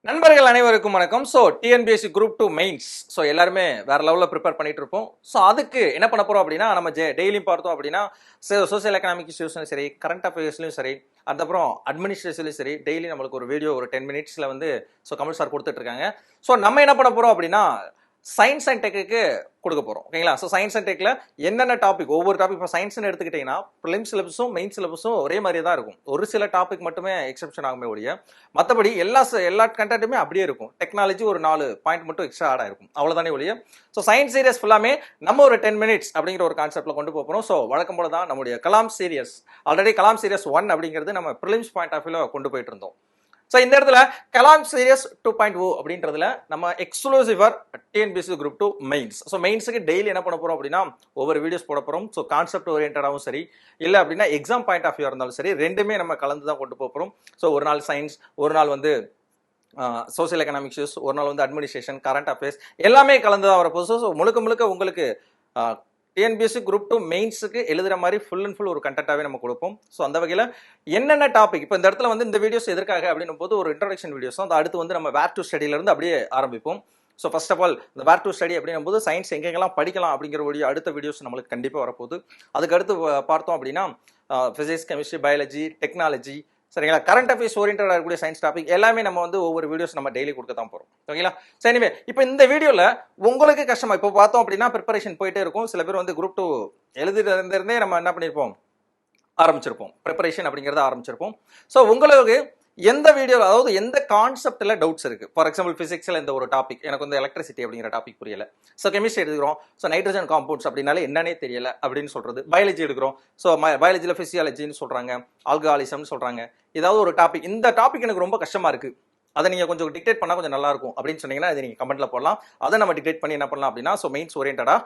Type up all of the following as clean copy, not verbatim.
நண்பர்கள் அனைவருக்கும் வணக்கம். So TNPSC group 2 mains so எல்லாருமே வேற லெவலில் ப்ரிப்பேர் பண்ணிட்டு இருப்போம். ஸோ அதுக்கு என்ன பண்ண போறோம் அப்படின்னா, நம்ம டெய்லியும் பார்த்தோம் அப்படின்னா சோசியல் எக்கனாமிக் இஷ்யூஸ்லையும் சரி, கரண்ட் அஃபேர்ஸ்லையும் சரி, அதுக்கப்புறம் அட்மினிஸ்ட்ரேஷன்லையும் சரி, டெய்லி நம்மளுக்கு ஒரு வீடியோ ஒரு 10 மினிட்ஸில் வந்து கமல் சார் கொடுத்துட்டு இருக்காங்க. ஸோ நம்ம என்ன பண்ண போறோம் அப்படின்னா, சயின்ஸ் அண்ட் டெக்கு கொடுக்க போறோம். ஓகேங்களா? ஸோ சயின்ஸ் அண்ட் டெக்ல என்னென்ன டாபிக், ஒவ்வொரு டாபிக் இப்போ சயின்ஸ்னு எடுத்துக்கிட்டீங்கன்னா ப்ரிலிம்ஸ் சிலபஸும் மெயின் சிலபஸும் ஒரே மாதிரி தான் இருக்கும். ஒரு சில டாபிக் மட்டுமே எக்ஸெப்ஷன் ஆகுமே ஒழிய மற்றபடி எல்லா கண்டென்ட்டுமே அப்படியே இருக்கும். டெக்னாலஜி ஒரு 4 பாயிண்ட் மட்டும் எக்ஸ்ட்ரா ஆட் ஆயிருக்கும், அவ்வளோதானே ஒழிய. ஸோ சயின்ஸ் சீரியஸ் ஃபுல்லாமே நம்ம ஒரு 10 மினிட்ஸ் அப்படிங்கிற ஒரு கான்செப்ட்ல கொண்டு போகிறோம். ஸோ வழக்கம் போல தான் நம்முடைய Kalam series, already Kalam series 1 அப்படிங்கிறது நம்ம ப்ரிலிம்ஸ் பாயிண்ட் ஆஃப் வியூல கொண்டு போயிட்டு இருந்தோம். ஸோ இந்த இடத்துல கலாம் சீரியஸ் 2.0 அப்படின்றதுல நம்ம எக்ஸ்க்ளூசிவா டிஎன்பிஎஸ்சி குரூப் 2 மெயின்ஸ். ஸோ மெயின்ஸுக்கு டெய்லி என்ன பண்ண போறோம் அப்படின்னா, ஒவ்வொரு வீடியோஸ் போட போறோம். ஸோ கான்செப்ட் ஓரியன்டாகவும் சரி, இல்லை அப்படின்னா எக்ஸாம் பாயிண்ட் ஆஃப் வியூ இருந்தாலும் சரி, ரெண்டுமே நம்ம கலந்து தான் கொண்டு போகிறோம். ஸோ ஒரு நாள் சயின்ஸ், ஒரு நாள் வந்து சோசியல் எக்கனாமிக் இஷ்யூஸ், ஒரு நாள் வந்து அட்மினிஸ்ட்ரேஷன், கரண்ட் அஃபேர்ஸ் எல்லாமே கலந்து தான் வரப்போகுது. ஸோ முழுக்க உங்களுக்கு டிஎன்பிஎஸ்சி குரூப் 2 மெயின்ஸுக்கு எழுதுற மாதிரி ஃபுல் அண்ட் ஃபுல் ஒரு கண்டென்ட்டாகவே நம்ம கொடுப்போம். ஸோ அந்த வகையில் என்னென்ன டாபிக் இப்போ இந்த இடத்துல வந்து இந்த வீடியோஸ் எதற்காக அப்படின்னும் போது ஒரு இன்ட்ரோடக்ஷன் வீடியோஸ் தான். அடுத்து வந்து நம்ம வேர் டு ஸ்டடியிலேருந்து அப்படியே ஆரம்பிப்போம். ஸோ ஃபர்ஸ்ட் ஆஃப் ஆல் இந்த வேர் டு ஸ்டடி அப்படின்னும் போது சயின்ஸ் எங்கெங்கெல்லாம் படிக்கலாம் அப்படிங்கிற வீடியோ அடுத்த வீடியோஸ் நம்மளுக்கு கண்டிப்பாக வரப்போகுது. அதுக்கு அடுத்து பார்த்தோம் அப்படின்னா ஃபிசிக்ஸ், கெமிஸ்ட்ரி, பயாலஜி, டெக்னாலஜி, சரிங்களா, கரண்ட் அஃபேர்ஸ் ஓரியன்டாக இருக்கக்கூடிய சயின்ஸ் டாபிக் எல்லாமே நம்ம வந்து ஒவ்வொரு வீடியோஸ் நம்ம டெய்லி கொடுக்க தான் போகிறோம். ஓகேங்களா? சரி, எனிவே இப்போ இந்த வீடியோவில் உங்களுக்கு கஷ்டமா இப்போ பார்த்தோம் அப்படின்னா ப்ரிப்பரேஷன் போயிட்டே இருக்கும். சில பேர் வந்து குரூப் 2 எழுதிருந்தே நம்ம என்ன பண்ணியிருப்போம், ஆரம்பிச்சிருப்போம், ப்ரிப்பரேஷன் அப்படிங்கிறத ஆரம்பிச்சிருப்போம். ஸோ உங்களுக்கு எந்த வீடியோ, அதாவது எந்த கான்செப்ட்ல டவுட்ஸ் இருக்கு, ஃபார் எக்ஸாம்பிள் பிசிக்ஸ்ல இந்த ஒரு டாபிக் எனக்கு வந்து எலக்ட்ரிசிட்டி அப்படிங்கிற டாபிக் புரியல, ஸோ கெமிஸ்ட்ரி எடுக்கிறோம், ஸோ நைட்ரஜன் காம்பவுண்ட்ஸ் அப்படின்னாலே என்னன்னே தெரியல அப்படின்னு சொல்றது, பயாலஜி எடுக்கிறோம், ஸோ பயாலஜியில் பிசியாலஜின்னு சொல்றாங்க, ஆல்கஹாலிசம்னு சொல்றாங்க, ஏதாவது ஒரு டாபிக், இந்த டாபிக் எனக்கு ரொம்ப கஷ்டமா இருக்கு, அதை நீங்கள் கொஞ்சம் டிக்டேட் பண்ணால் கொஞ்சம் நல்லா இருக்கும் அப்படின்னு சொன்னீங்கன்னா அதை நீங்கள் கமெண்ட்ல போடலாம். அதை நம்ம டிக்டேட் பண்ணி என்ன பண்ணலாம் அப்படின்னா, ஸோ மெயின்ஸ் ஓரியன்டா,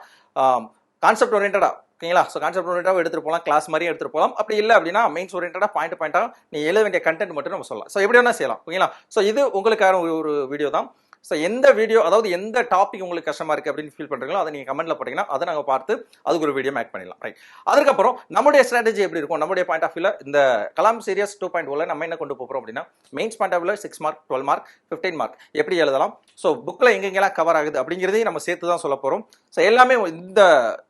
கான்செப்ட் ஓரியன்டா, ஓகேங்களா? ஸோ கான்செப்ட் ஓரியன்டாக எடுத்துட்டு போகலாம், கிளாஸ் மாதிரியே எடுத்துட்டு போகலாம். அப்படி இல்லை அப்படின்னா மெயின்ஸ் ஓரியன்டா பாயிண்டா நீ எழுத வேண்டிய கண்டென்ட் மட்டும் நம்ம சொல்லலாம். ஸோ எப்படி வேணா செய்யலாம். ஓகேங்களா? ஸோ இது உங்களுக்கான ஒரு வீடியோ தான். ஸோ எந்த வீடியோ, அதாவது எந்த டாபிக் உங்களுக்கு கஷ்டமா இருக்கு அப்படின்னு ஃபீல் பண்றீங்களோ அதை நீங்க கமெண்ட்ல போட்டீங்கன்னா அதை நாங்கள் பார்த்து அதுக்கு ஒரு வீடியோ மேக் பண்ணிடலாம். ரைட். அதுக்கப்புறம் நம்முடைய ஸ்ட்ராட்டஜி எப்படி இருக்கும், நம்முடைய பாயிண்ட் ஆஃப் வியூல இந்த கலாம் சீரியஸ் 2.0 நம்ம என்ன கொண்டு போறோம் அப்படின்னா, மெயின்ஸ் பாயிண்ட் ஆஃப் வியூல 6 மார்க், 12 மார்க், 15 மார்க் எப்படி எழுதலாம், ஸோ புக்ல எங்கெங்கெல்லாம் கவர் ஆகுது அப்படிங்கிறதையும் நம்ம சேர்த்து தான் சொல்ல போறோம். ஸோ எல்லாமே இந்த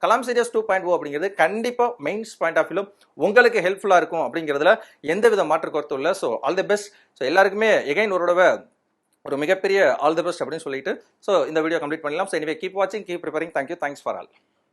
கலாம் சீரியஸ் 2.0 அப்படிங்கிறது கண்டிப்பா மெயின்ஸ் பாயிண்ட் ஆஃப் வியூல உங்களுக்கு ஹெல்ப்ஃபுல்லா இருக்கும் அப்படிங்கிறதுல எந்தவித மாற்று கருத்தும் இல்லை. So all the best. So எல்லாருக்குமே எகைன் ஒரு மிகப்பெரிய ஆல் தி பெஸ்ட் அப்படின்னு சொல்லிட்டு ஸோ இந்த வீடியோ கம்ப்ளீட் பண்ணலாம். ஸோ எனிவே கீப் வாட்சிங், keep preparing. Thank you, thanks for all.